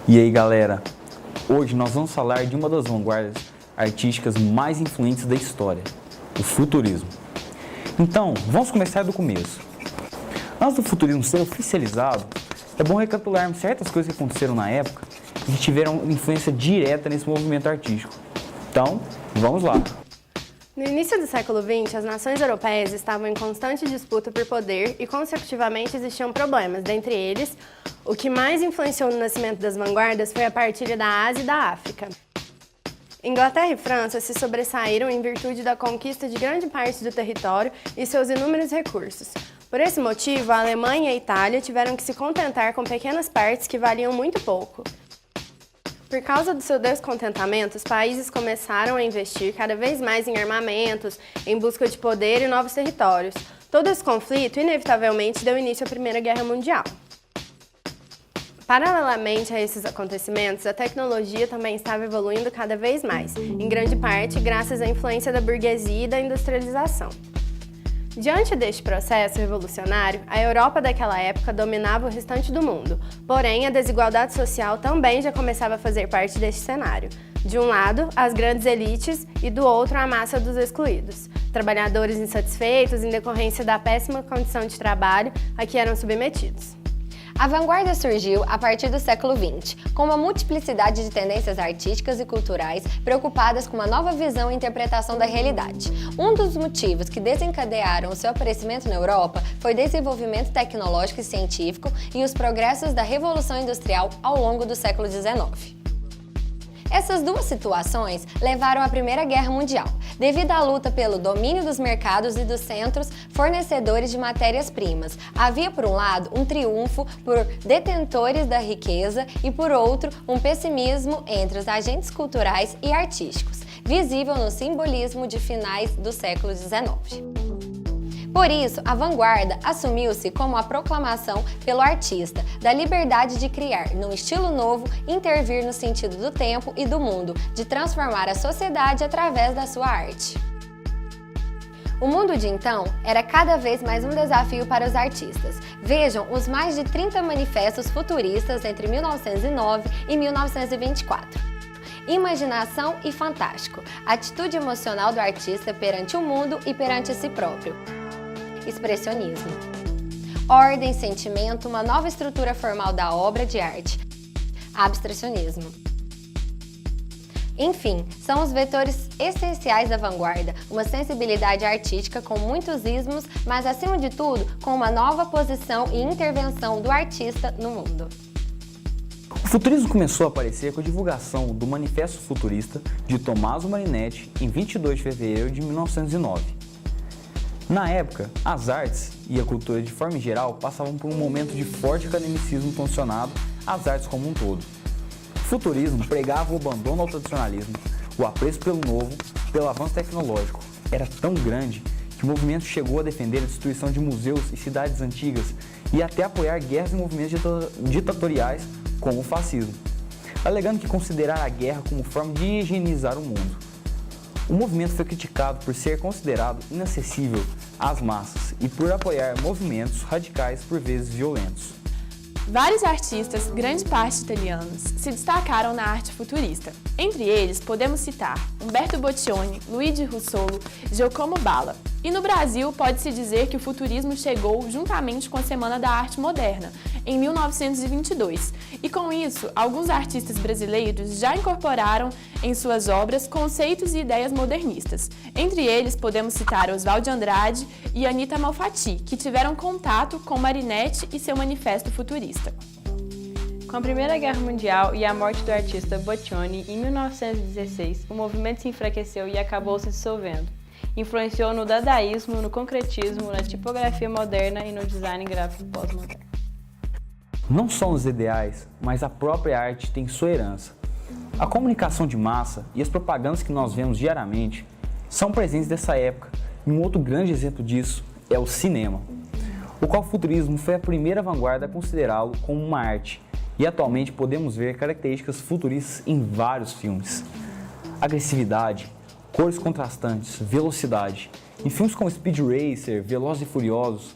E aí galera, hoje nós vamos falar de uma das vanguardas artísticas mais influentes da história, o futurismo. Então, vamos começar do começo. Antes do futurismo ser oficializado, é bom recapitularmos certas coisas que aconteceram na época e que tiveram influência direta nesse movimento artístico. Então, vamos lá. No início do século XX, as nações europeias estavam em constante disputa por poder e, consecutivamente, existiam problemas. Dentre eles, o que mais influenciou no nascimento das vanguardas foi a partilha da Ásia e da África. Inglaterra e França se sobressaíram em virtude da conquista de grande parte do território e seus inúmeros recursos. Por esse motivo, a Alemanha e a Itália tiveram que se contentar com pequenas partes que valiam muito pouco. Por causa do seu descontentamento, os países começaram a investir cada vez mais em armamentos, em busca de poder e novos territórios. Todo esse conflito, inevitavelmente, deu início à Primeira Guerra Mundial. Paralelamente a esses acontecimentos, a tecnologia também estava evoluindo cada vez mais, em grande parte graças à influência da burguesia e da industrialização. Diante deste processo revolucionário, a Europa daquela época dominava o restante do mundo, porém a desigualdade social também já começava a fazer parte deste cenário. De um lado, as grandes elites e do outro, a massa dos excluídos, trabalhadores insatisfeitos em decorrência da péssima condição de trabalho a que eram submetidos. A vanguarda surgiu a partir do século XX, com uma multiplicidade de tendências artísticas e culturais preocupadas com uma nova visão e interpretação da realidade. Um dos motivos que desencadearam o seu aparecimento na Europa foi o desenvolvimento tecnológico e científico e os progressos da Revolução Industrial ao longo do século XIX. Essas duas situações levaram à Primeira Guerra Mundial, devido à luta pelo domínio dos mercados e dos centros fornecedores de matérias-primas. Havia, por um lado, um triunfo por detentores da riqueza e, por outro, um pessimismo entre os agentes culturais e artísticos, visível no simbolismo de finais do século XIX. Por isso, a vanguarda assumiu-se como a proclamação pelo artista da liberdade de criar, num estilo novo, intervir no sentido do tempo e do mundo, de transformar a sociedade através da sua arte. O mundo de então era cada vez mais um desafio para os artistas. Vejam os mais de 30 manifestos futuristas entre 1909 e 1924. Imaginação e fantástico, atitude emocional do artista perante o mundo e perante si próprio. Expressionismo. Ordem, sentimento, uma nova estrutura formal da obra de arte. Abstracionismo. Enfim, são os vetores essenciais da vanguarda, uma sensibilidade artística com muitos ismos, mas acima de tudo, com uma nova posição e intervenção do artista no mundo. O futurismo começou a aparecer com a divulgação do Manifesto Futurista de Tommaso Marinetti em 22 de fevereiro de 1909. Na época, as artes e a cultura de forma geral passavam por um momento de forte academicismo funcionado às artes como um todo. O futurismo pregava o abandono ao tradicionalismo, o apreço pelo novo, pelo avanço tecnológico. Era tão grande que o movimento chegou a defender a destruição de museus e cidades antigas e até apoiar guerras e movimentos ditatoriais como o fascismo, alegando que considerar a guerra como forma de higienizar o mundo. O movimento foi criticado por ser considerado inacessível às massas e por apoiar movimentos radicais, por vezes violentos. Vários artistas, grande parte italianos, se destacaram na arte futurista. Entre eles, podemos citar Umberto Boccioni, Luigi Russolo, Giacomo Balla. E no Brasil, pode-se dizer que o futurismo chegou juntamente com a Semana da Arte Moderna, em 1922. E com isso, alguns artistas brasileiros já incorporaram em suas obras conceitos e ideias modernistas. Entre eles, podemos citar Oswald de Andrade e Anita Malfatti, que tiveram contato com Marinetti e seu manifesto futurista. Com a Primeira Guerra Mundial e a morte do artista Boccioni em 1916, o movimento se enfraqueceu e acabou se dissolvendo. Influenciou no dadaísmo, no concretismo, na tipografia moderna e no design gráfico pós-moderno. Não só os ideais, mas a própria arte tem sua herança. A comunicação de massa e as propagandas que nós vemos diariamente são presentes dessa época, e um outro grande exemplo disso é o cinema, o qual o futurismo foi a primeira vanguarda a considerá-lo como uma arte, e atualmente podemos ver características futuristas em vários filmes. Agressividade, cores contrastantes, velocidade. Em filmes como Speed Racer, Velozes e Furiosos,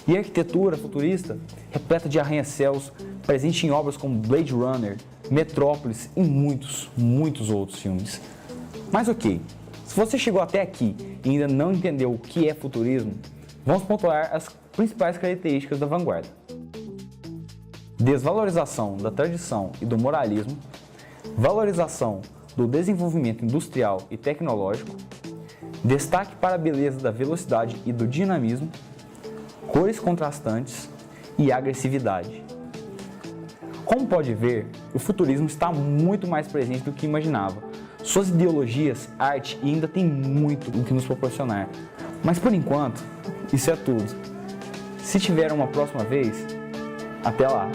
E a arquitetura futurista, repleta de arranha-céus, presente em obras como Blade Runner, Metrópolis e muitos outros filmes. Mas ok, se você chegou até aqui e ainda não entendeu o que é futurismo, vamos pontuar as principais características da vanguarda. Desvalorização da tradição e do moralismo, valorização do desenvolvimento industrial e tecnológico, destaque para a beleza da velocidade e do dinamismo, cores contrastantes e agressividade. Como pode ver, o futurismo está muito mais presente do que imaginava. Suas ideologias, arte e ainda tem muito o que nos proporcionar. Mas por enquanto, isso é tudo. Se tiver uma próxima vez, até lá!